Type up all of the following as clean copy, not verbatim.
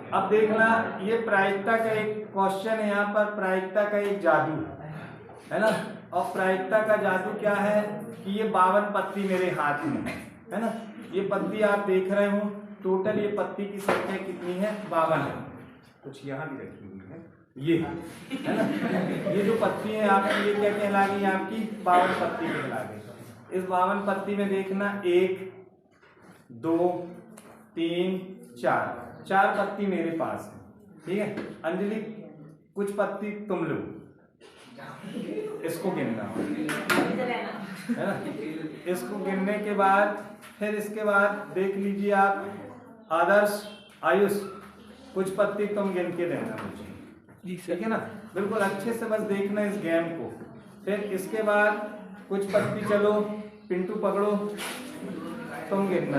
अब देखना, ये प्रायिकता का एक क्वेश्चन है, यहाँ पर प्रायिकता का एक जादू है ना। और प्रायिकता का जादू क्या है कि ये 52 पत्ती मेरे हाथ में है ना। ये पत्ती आप देख रहे हो, टोटल ये पत्ती की संख्या कितनी है, 52 है। कुछ यहाँ भी रखी हुई है, ये है ना। ये जो पत्ती है आपकी, ये क्या कहला गई, आपकी 52 पत्ती कहला गई। इस 52 पत्ती में देखना 1 2 3 4 पत्ती मेरे पास है, ठीक है। अंजलि कुछ पत्ती तुम लो, इसको गिनना है ना। इसको गिनने के बाद फिर इसके बाद देख लीजिए आप, आदर्श आयुष कुछ पत्ती तुम गिन के देना मुझे, ठीक है ना। बिल्कुल अच्छे से बस देखना इस गेम को। फिर इसके बाद कुछ पत्ती, चलो पिंटू पकड़ो, तुम गिनना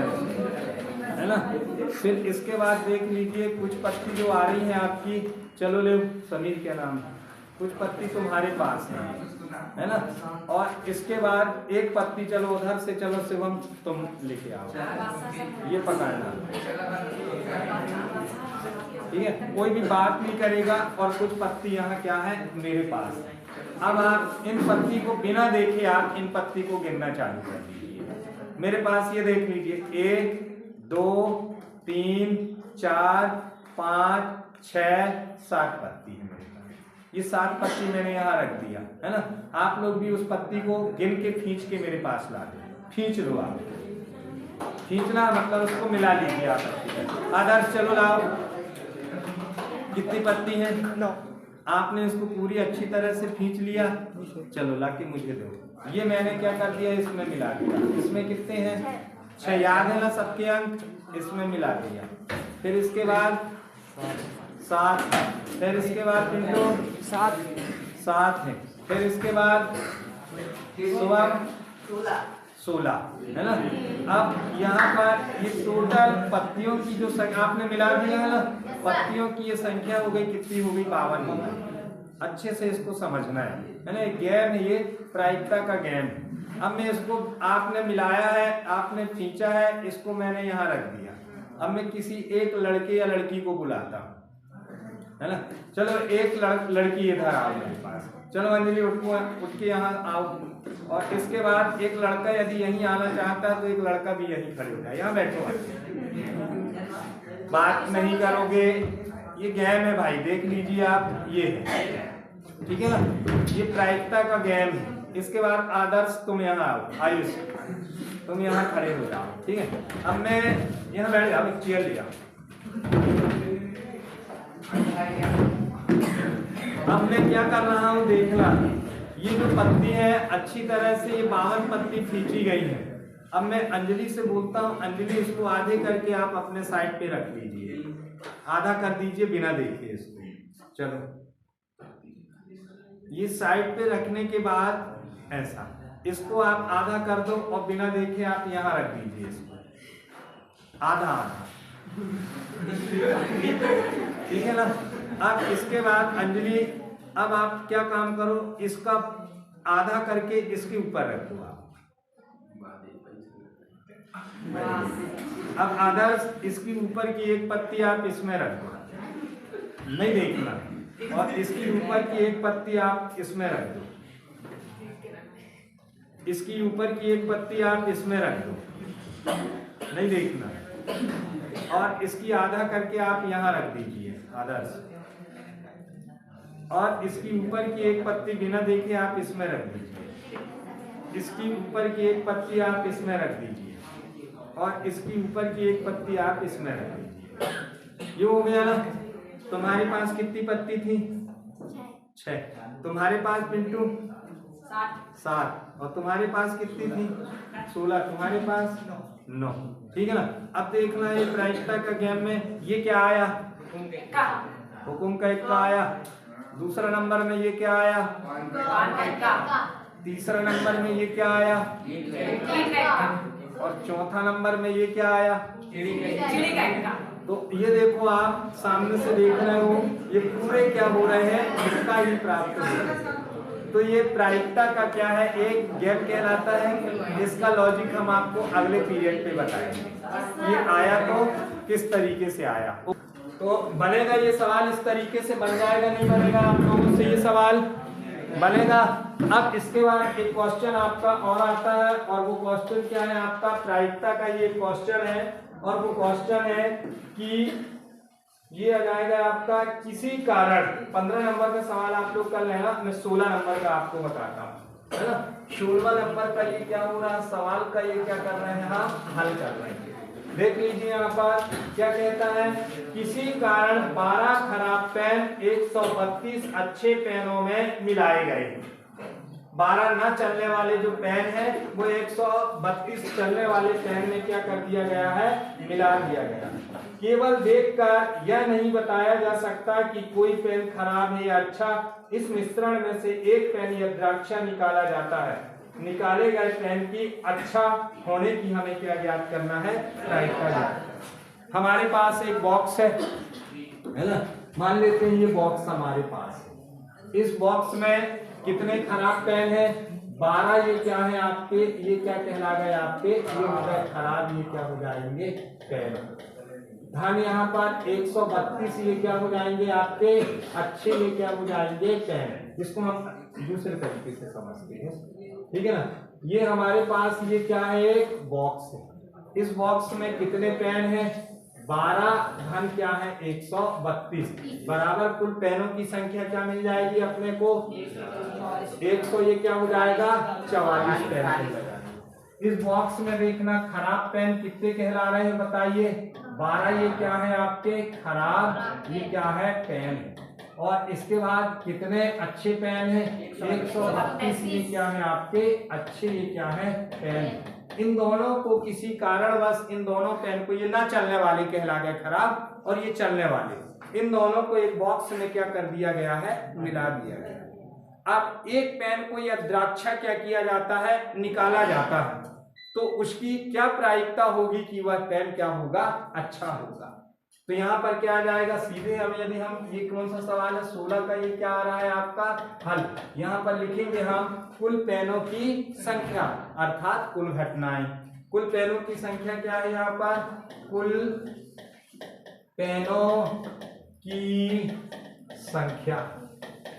है ना। फिर इसके बाद देख लीजिए कुछ पत्ती जो आ रही है आपकी, चलो ले समीर के नाम, कुछ पत्ती तुम्हारे पास है ना। और इसके बाद एक पत्ती, चलो उधर से, चलो शिवम तुम लेके आओ, ये पकड़ना, ठीक है। कोई भी बात नहीं करेगा। और कुछ पत्ती यहाँ क्या है, मेरे पास है। अब आप इन पत्ती को बिना देखे आप इन पत्ती को गिनना चालू कर दीजिए। मेरे पास ये देख लीजिए 1 2 3 4 5 6 7 पत्ती है मेरे पास। ये 7 पत्ती मैंने यहाँ रख दिया है ना। आप लोग भी उस पत्ती को गिन के खींच के मेरे पास ला दो, खींच लो आप, खींचना मतलब उसको मिला लीजिए आप। आदर्श चलो लाओ, कितनी पत्ती है, 9। आपने इसको पूरी अच्छी तरह से खींच लिया, चलो लाके मुझे दो। ये मैंने क्या कर दिया, इसमें मिला दिया। इसमें कितने हैं, 6 याद है ना सबके अंक, इसमें मिला दिया। फिर इसके बाद 7, फिर इसके बाद पिंटू 7 है। फिर इसके बाद सुबह 16 है ना। अब यहाँ पर ये टोटल पत्तियों की जो संख्या आपने मिला दिया है ना, पत्तियों की ये संख्या हो गई, कितनी हो गई, 52 हो गई। अच्छे से इसको समझना है ना। एक गेम है ये, प्रायिकता का गेम है। अब मैं इसको, आपने मिलाया है, आपने खींचा है, इसको मैंने यहाँ रख दिया। अब मैं किसी एक लड़के या लड़की को बुलाता हूँ, है ना। चलो एक लड़की इधर आओ मेरे पास, चलो अंजलि उठ के यहाँ आओ। और इसके बाद एक लड़का यदि यहीं आना चाहता है तो एक लड़का भी यहीं खड़े हो जाए, यहाँ बैठो। बात नहीं करोगे, ये गेम है भाई, देख लीजिए आप, ये है, ठीक है ना। ये प्रायिकता का गेम है। इसके बाद आदर्श तुम यहाँ आओ, आयुष तुम यहाँ खड़े हो जाओ, ठीक है। अब मैं यहाँ बैठ जाओ, एक चेयर ले जाओ। अब मैं क्या कर रहा हूँ, देखना, ये जो पत्ती है अच्छी तरह से ये 52 पत्ती खींची गई है। अब मैं अंजलि से बोलता हूँ, अंजलि इसको आधे करके आप अपने साइड पे रख लीजिए, आधा कर दीजिए बिना देखे इसको। चलो ये साइड पे रखने के बाद ऐसा, इसको आप आधा कर दो और बिना देखे आप यहाँ रख दीजिए इसको, आधा आधा, ठीक है ना। अब इसके बाद अंजलि, अब आप क्या काम करो, इसका आधा करके इसके ऊपर रख दो आप। अब आदर्श इसकी ऊपर की एक पत्ती आप इसमें रख दो, नहीं देखना, और इसकी ऊपर की एक पत्ती आप इसमें रख दो, इसकी ऊपर की एक पत्ती आप इसमें रख दो, नहीं देखना, और इसकी आधा करके आप यहाँ रख दीजिए आदर्श, और इसकी ऊपर की एक पत्ती बिना देखे आप इसमें रख दीजिए, इसकी ऊपर की एक पत्ती आप इसमें रख दीजिए, और इसकी ऊपर की एक पत्ती आप इसमें रख दीजिए। ये हो गया ना। तुम्हारे पास कितनी पत्ती थी, 6। तुम्हारे पास पिंटू 7, और तुम्हारे पास कितनी थी, 16, तुम्हारे पास 9, ठीक है ना। अब देखना ये प्रायिकता का गेम में ये क्या आया, हुकुम का इक्का आया। दूसरा नंबर में ये क्या आया, तीसरा नंबर में ये क्या आया, और चौथा नंबर में ये क्या आया, तो ये देखो आप सामने से देख रहे हो, ये पूरे क्या हो रहे हैं, इसका ही प्राप्त हो रहा है। तो ये प्रायिकता का क्या है, एक गैप कहलाता है। इसका लॉजिक हम आपको अगले पीरियड पे बताएंगे, ये आया तो किस तरीके से आया। तो बनेगा ये सवाल इस तरीके से बन जाएगा, नहीं बनेगा आप लोगों से ये सवाल बनेगा। अब इसके बाद एक क्वेश्चन आपका और आता है, और वो क्वेश्चन क्या है आपका प्रायिकता का ये क्वेश्चन है, और वो क्वेश्चन है कि ये आ जाएगा आपका किसी कारण 15 नंबर का सवाल आप लोग कर लेना, मैं 16 नंबर का आपको बताता हूँ, है ना। 16 नंबर का ये क्या हो रहा है सवाल का, ये क्या कर रहे हैं हम हल कर रहे हैं। देख लीजिए यहाँ पर क्या कहता है, किसी कारण 12 खराब पेन 132 अच्छे पेनों में मिलाए गए। 12 न चलने वाले जो पेन है वो 132 चलने वाले पेन में क्या कर दिया गया है, मिला दिया गया। केवल देखकर यह नहीं बताया जा सकता कि कोई पेन खराब है या अच्छा। इस मिश्रण में से एक पेन या द्राक्षा निकाला जाता है। निकाले गए पेन की अच्छा होने की हमें क्या ज्ञात करना है, प्रायिकता ज्ञात। हमारे पास एक बॉक्स है ना, मान लेते हैं ये बॉक्स हमारे पास है। इस बॉक्स में कितने खराब पेन है, 12। ये क्या है आपके, ये क्या कहला गए आपके, ये हो गए खराब, ये क्या हो जाएंगे पेन। धन यहाँ पर 132, ये क्या हो जाएंगे आपके अच्छे, ये क्या हो जाएंगे पेन। इसको हम दूसरे तरीके से समझते हैं, ठीक है ना। ये हमारे पास ये क्या है, एक बॉक्स है। इस बॉक्स में कितने पेन है, 12 धन क्या है 132 बराबर कुल पेनों की संख्या क्या मिल जाएगी अपने को 100। ये क्या हो जाएगा 44 पेन। इस बॉक्स में देखना खराब पेन कितने कहला रहे हैं बताइए, 12। ये क्या है आपके खराब, ये क्या है पेन। और इसके बाद कितने अच्छे पेन है 132। ये क्या है आपके अच्छे, ये क्या है पेन। इन दोनों को किसी कारणवश, इन दोनों पेन को, ये ना चलने वाले कहला गए खराब और ये चलने वाले, इन दोनों को एक बॉक्स में क्या कर दिया गया है, मिला दिया गया। अब एक पेन को या द्राक्षा क्या किया जाता है, निकाला जाता है, तो उसकी क्या प्रायिकता होगी कि वह पेन क्या होगा, अच्छा होगा। तो यहाँ पर क्या आ जाएगा सीधे, हम यदि हम ये कौन सा सवाल है 16 का, ये क्या आ रहा है आपका हल। यहाँ पर लिखेंगे हम कुल पेनों की संख्या अर्थात कुल घटनाएं। कुल पेनों की संख्या क्या है यहाँ पर, कुल पेनों की संख्या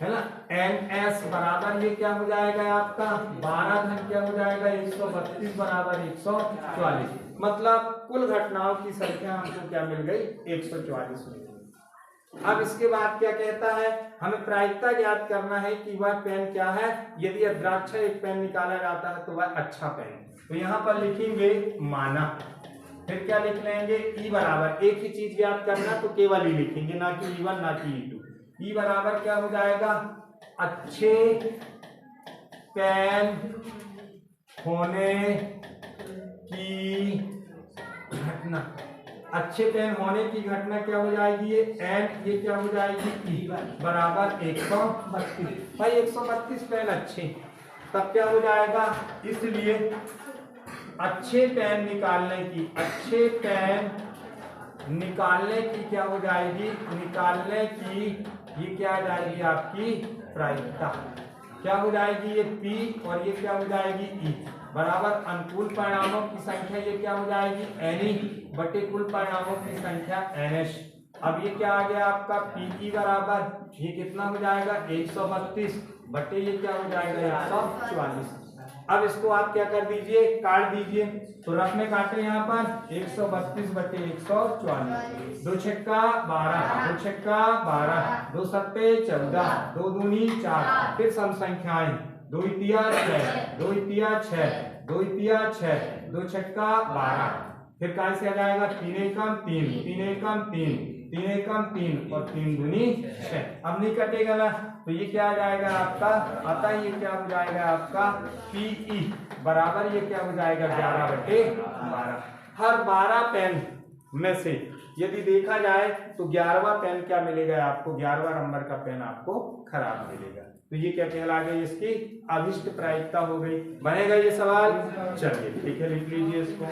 है ना, NS बराबर ये क्या हो जाएगा आपका 12 धन क्या हो जाएगा 132 बराबर 144। मतलब कुल घटनाओं की संख्या हमको क्या मिल गई 144 मिल गई। अब इसके बाद क्या कहता है, हमें प्रायिकता ज्ञात करना है कि वह पेन क्या है, यदि द्राक्षा एक पेन निकाला जाता है तो वह अच्छा पेन। तो यहाँ पर लिखेंगे माना, फिर क्या लिख लेंगे ई बराबर, एक ही चीज ज्ञात करना तो केवल ई लिखेंगे, ना कि E1 ना कि E2। ई बराबर क्या हो जाएगा अच्छे पेन होने की घटना। अच्छे पेन होने की घटना क्या हो जाएगी, ये एन, ये क्या हो जाएगी ई बराबर 132। भाई 132 पेन अच्छे, तब क्या हो जाएगा, इसलिए अच्छे पेन निकालने की, अच्छे पेन निकालने की क्या हो जाएगी, निकालने की ये क्या आ जाएगी आपकी प्रायिकता, क्या हो जाएगी ये P और ये क्या हो जाएगी E बराबर अनुकूल परिणामों की संख्या, ये क्या हो जाएगी NE बटे कुल परिणामों की संख्या NH। अब ये क्या आ गया आपका PE बराबर ये कितना हो जाएगा 132 बटे ये क्या हो जाएगा 144। अब इसको आप क्या कर दीजिए, काट दीजिए। तो रफ में काटे यहाँ पर 132 बटे 144, 2 छक्का 12, 2 छक्का 12, 2 सत्ते 14, 2 दूनी 4, फिर सम संख्याएं 2 तिया 6, 2 तिया 6, 2 तिया 6, 2 छक्का 12, फिर काय से आ जाएगा 3 एकम 3, 3 एकम 3, 3 एकम 3 और 3 दूनी 6। अब नहीं कटेगा ना, तो ये क्या आ जाएगा आपका, अतः ये क्या हो जाएगा आपका PE बराबर ये क्या हो जाएगा 11 बटे 12। हर 12 पेन में से यदि देखा जाए तो 11वां पेन क्या मिलेगा आपको, 11वां नंबर का पेन आपको खराब मिलेगा। तो ये क्या कहला गई, इसकी अभिष्ट प्रायिकता हो गई। बनेगा ये सवाल, चलिए ठीक है लिख लीजिए इसको।